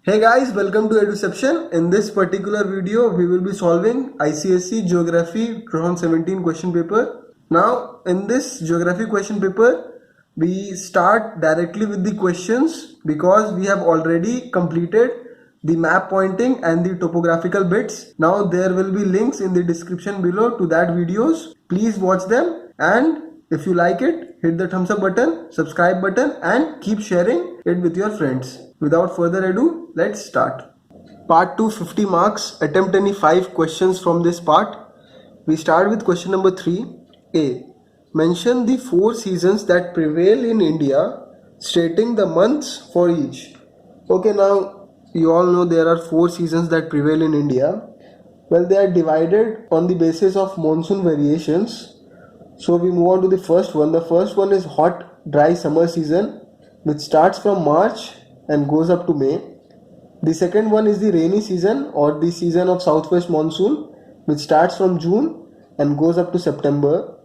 Hey guys, welcome to Eduception. In this particular video, we will be solving ICSE Geography 2017 question paper. Now, in this geography question paper, we start directly with the questions because we have already completed the map pointing and the topographical bits. Now, there will be links in the description below to that videos. Please watch them, and if you like it, hit the thumbs up button, subscribe button, and keep sharing it with your friends. Without further ado, let's start. Part 2, 50 marks. Attempt any 5 questions from this part. We start with question number 3. A. Mention the 4 seasons that prevail in India, stating the months for each. Okay, now you all know there are 4 seasons that prevail in India. Well, they are divided on the basis of monsoon variations. So we move on to the first one. The first one is hot, dry summer season, which starts from March and goes up to May. The second one is the rainy season or the season of southwest monsoon, which starts from June and goes up to September.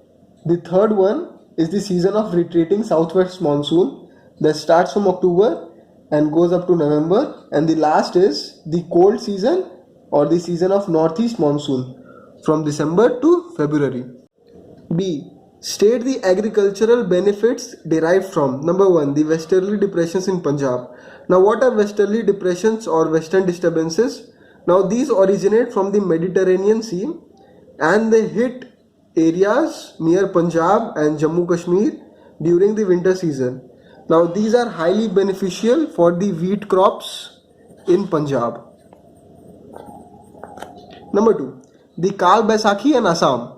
The third one is the season of retreating southwest monsoon that starts from October and goes up to November. And the last is the cold season or the season of northeast monsoon from December to February. B. State the agricultural benefits derived from. Number 1. The westerly depressions in Punjab. Now, what are westerly depressions or western disturbances? Now, these originate from the Mediterranean Sea and they hit areas near Punjab and Jammu Kashmir during the winter season. Now, these are highly beneficial for the wheat crops in Punjab. Number 2. The Kal Baisakhi and Assam.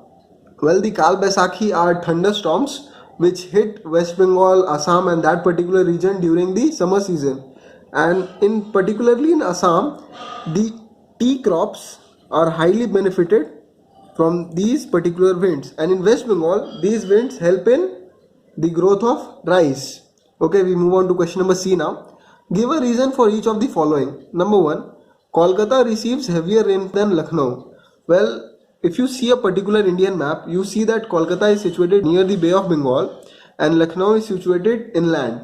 Well, the Kal Baisakhi are thunderstorms which hit West Bengal, Assam and that particular region during the summer season. And particularly in Assam, the tea crops are highly benefited from these particular winds. And in West Bengal, these winds help in the growth of rice. Okay, we move on to question number C now. Give a reason for each of the following. Number 1, Kolkata receives heavier rain than Lucknow. Well, if you see a particular Indian map, you see that Kolkata is situated near the Bay of Bengal and Lucknow is situated inland.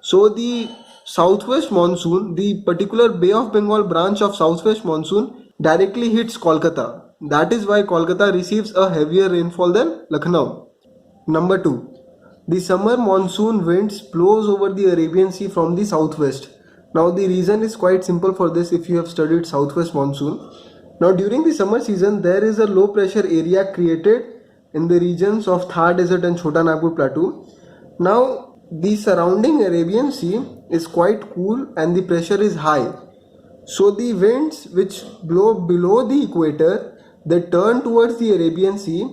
So the southwest monsoon, the particular Bay of Bengal branch of southwest monsoon directly hits Kolkata. That is why Kolkata receives a heavier rainfall than Lucknow. Number 2. The summer monsoon winds blows over the Arabian Sea from the southwest. Now the reason is quite simple for this if you have studied southwest monsoon. Now during the summer season, there is a low pressure area created in the regions of Thar Desert and Chota Nagpur Plateau. Now the surrounding Arabian Sea is quite cool and the pressure is high. So the winds which blow below the equator, they turn towards the Arabian Sea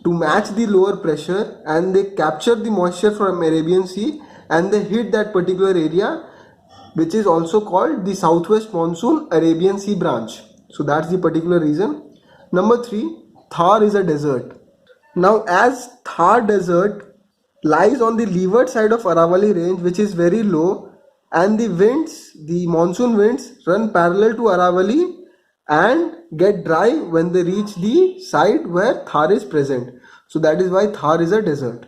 to match the lower pressure and they capture the moisture from Arabian Sea and they hit that particular area, which is also called the southwest monsoon Arabian Sea branch. So that's the particular reason. Number 3, Thar is a desert. Now as Thar desert lies on the leeward side of Aravalli range, which is very low, and the winds, the monsoon winds run parallel to Aravalli and get dry when they reach the site where Thar is present. So that is why Thar is a desert.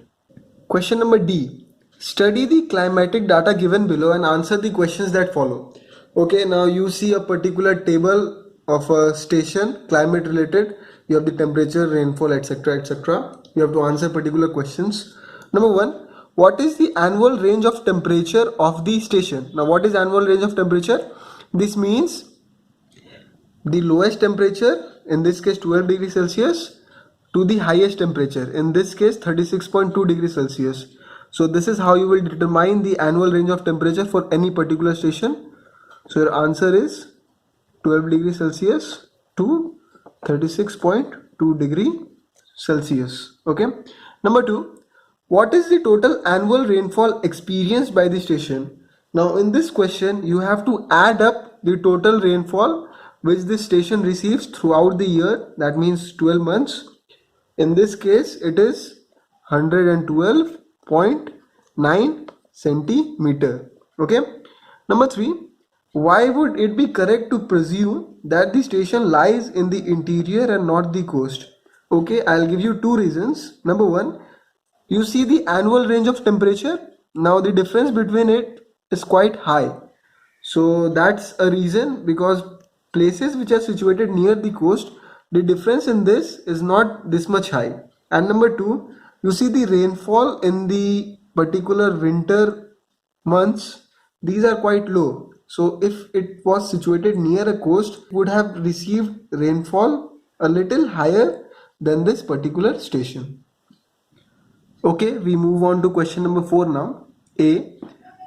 Question number D. Study the climatic data given below and answer the questions that follow. Okay, now you see a particular table of a station, climate related. You have the temperature, rainfall, etc, etc. You have to answer particular questions. Number 1, what is the annual range of temperature of the station? Now what is annual range of temperature? This means the lowest temperature, in this case 12 degrees Celsius, to the highest temperature, in this case 36.2 degrees Celsius. So this is how you will determine the annual range of temperature for any particular station. So your answer is 12 degrees Celsius to 36.2 degree Celsius. Okay. Number 2, what is the total annual rainfall experienced by the station? Now in this question, you have to add up the total rainfall which this station receives throughout the year. That means 12 months. In this case, it is 112.9 centimeter. Okay. Number 3, why would it be correct to presume that the station lies in the interior and not the coast? Okay, I'll give you 2 reasons. Number 1, you see the annual range of temperature. Now the difference between it is quite high. So that's a reason, because places which are situated near the coast, the difference in this is not this much high. And number two, you see the rainfall in the particular winter months, these are quite low. So if it was situated near a coast, it would have received rainfall a little higher than this particular station. Okay, we move on to question number 4 now. A.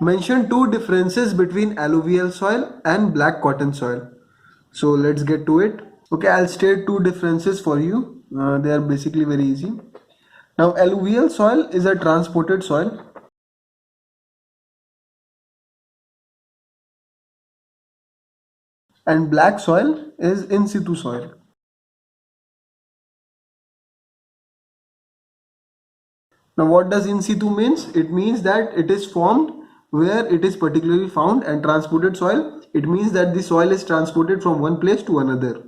Mention two differences between alluvial soil and black cotton soil. So let's get to it. Okay, I'll state two differences for you. They are basically very easy. Now, alluvial soil is a transported soil, and black soil is in situ soil. Now, what does in situ means? It means that it is formed where it is particularly found, and transported soil, it means that the soil is transported from one place to another.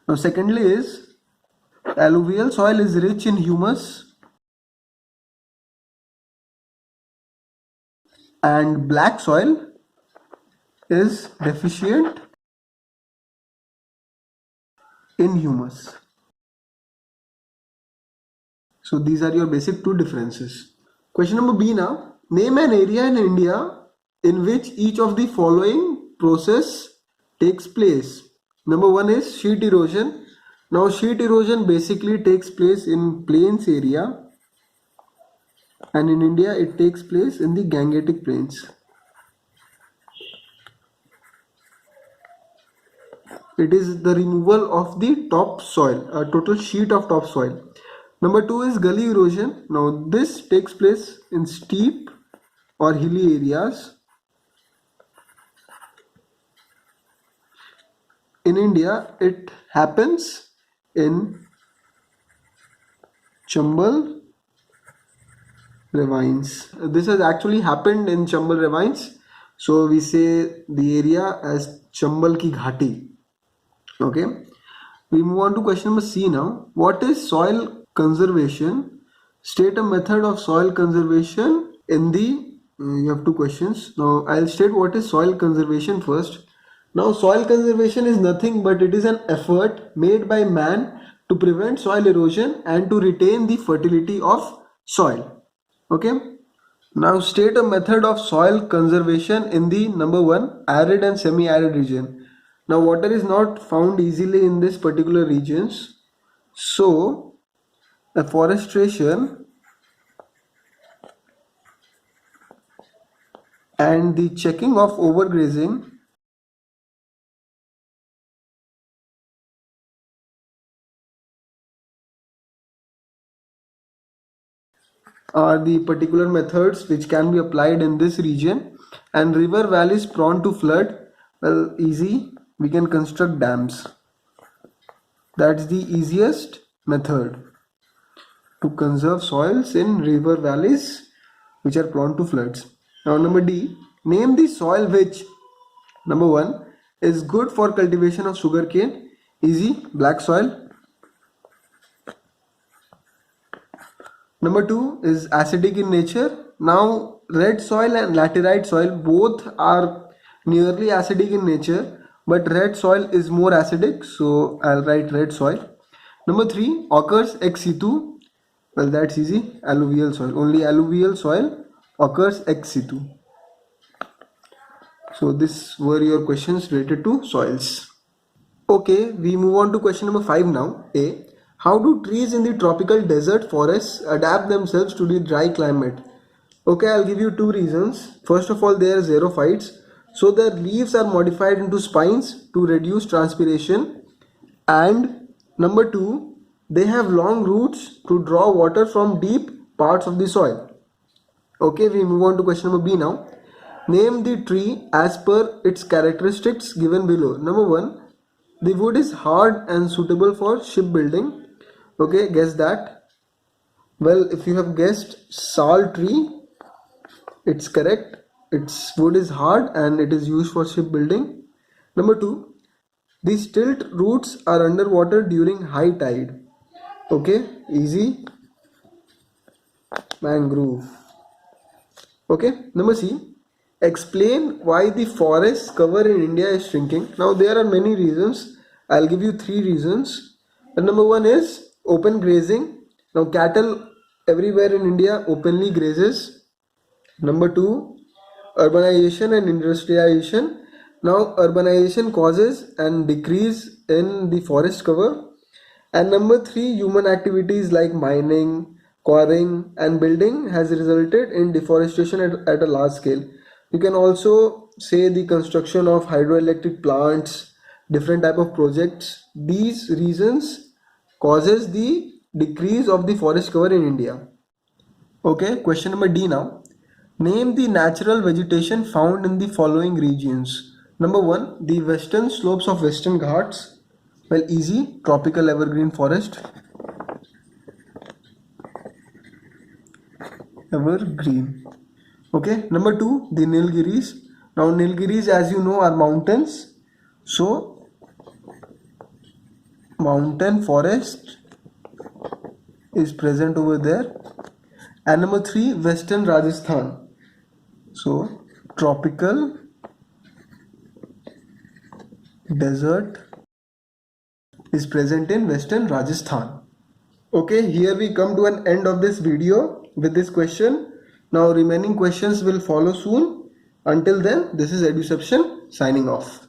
Now, secondly is alluvial soil is rich in humus, and black soil is deficient in humus. So these are your basic two differences. Question number B now. Name an area in India in which each of the following process takes place. Number one is sheet erosion. Now sheet erosion basically takes place in plains area, and in India it takes place in the Gangetic Plains. It is the removal of the topsoil, a total sheet of topsoil. Number two is gully erosion. Now this takes place in steep or hilly areas. In India, it happens in Chambal ravines. This has actually happened in Chambal ravines. So we say the area as Chambal ki Ghati. Okay. We move on to question number C now. What is soil conservation? State a method of soil conservation in the you have two questions. Now I'll state what is soil conservation first. Now soil conservation is nothing but it is an effort made by man to prevent soil erosion and to retain the fertility of soil. Okay. Now state a method of soil conservation in the number one, arid and semi-arid region. Now water is not found easily in this particular regions. So afforestation and the checking of overgrazing are the particular methods which can be applied in this region. And river valleys prone to flood, well, easy, we can construct dams. That's the easiest method to conserve soils in river valleys which are prone to floods. Now number D, name the soil which, number one, is good for cultivation of sugarcane. Easy, black soil. Number two is acidic in nature. Now red soil and laterite soil both are nearly acidic in nature, but red soil is more acidic, so I'll write red soil. Number three occurs ex situ. Well, that's easy, alluvial soil. Only alluvial soil occurs ex situ. So these were your questions related to soils. Okay, we move on to question number 5 now. A. How do trees in the tropical desert forests adapt themselves to the dry climate? Okay, I'll give you two reasons. First of all, they are xerophytes. So their leaves are modified into spines to reduce transpiration. And number two, they have long roots to draw water from deep parts of the soil. Okay, we move on to question number B now. Name the tree as per its characteristics given below. Number one, the wood is hard and suitable for shipbuilding. Okay, guess that. Well, if you have guessed sal tree, it's correct. Its wood is hard and it is used for shipbuilding. Number two, the stilt roots are underwater during high tide. Okay, easy. Mangrove. Okay, number C, Explain why the forest cover in India is shrinking. Now there are many reasons. I'll give you three reasons. The number one is open grazing. Now cattle everywhere in India openly grazes. Number two, urbanization and industrialization. Now urbanization causes and decrease in the forest cover. And number three, human activities like mining, quarrying, and building has resulted in deforestation at a large scale. You can also say the construction of hydroelectric plants, different type of projects. These reasons causes the decrease of the forest cover in India. Okay, question number D now. Name the natural vegetation found in the following regions. Number one, the western slopes of Western Ghats. Well, easy, tropical evergreen forest. Evergreen. Okay, number two, the Nilgiris. Now, Nilgiris, as you know, are mountains. So, mountain forest is present over there. And number three, Western Rajasthan. So, tropical desert is present in Western Rajasthan. Okay, here we come to an end of this video with this question. Now remaining questions will follow soon. Until then, this is Eduception signing off.